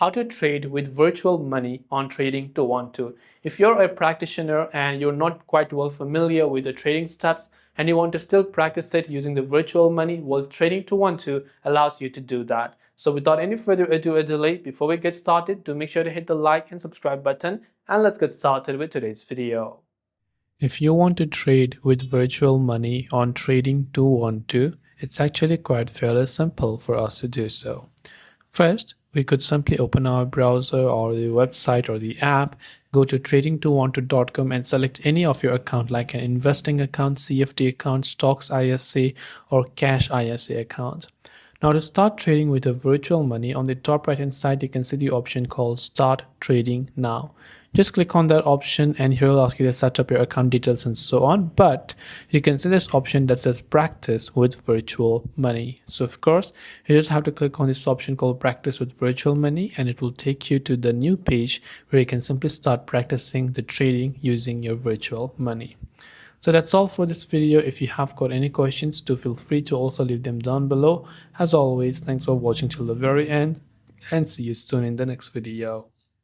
how to trade with virtual money on Trading 212. If you're a practitioner and you're not quite well familiar with the trading steps and you want to still practice it using the virtual money, well, Trading 212 allows you to do that. So without any further ado or delay, before we get started, do make sure to hit the like and subscribe button, and let's get started with today's video. If you want to trade with virtual money on Trading 212, it's actually quite fairly simple for us to do so. First, we could simply open our browser or the website or the app, go to trading212.com and select any of your account like an investing account, CFD account, stocks ISA or cash ISA account. Now to start trading with the virtual money, on the top right hand side you can see the option called Start Trading Now. Just click on that option and here will ask you to set up your account details and so on, but you can see this option that says Practice with Virtual Money. So of course you just have to click on this option called Practice with Virtual Money and it will take you to the new page where you can simply start practicing the trading using your virtual money. So that's all for this video. If you have got any questions, do feel free to also leave them down below. As always, thanks for watching till the very end and see you soon in the next video.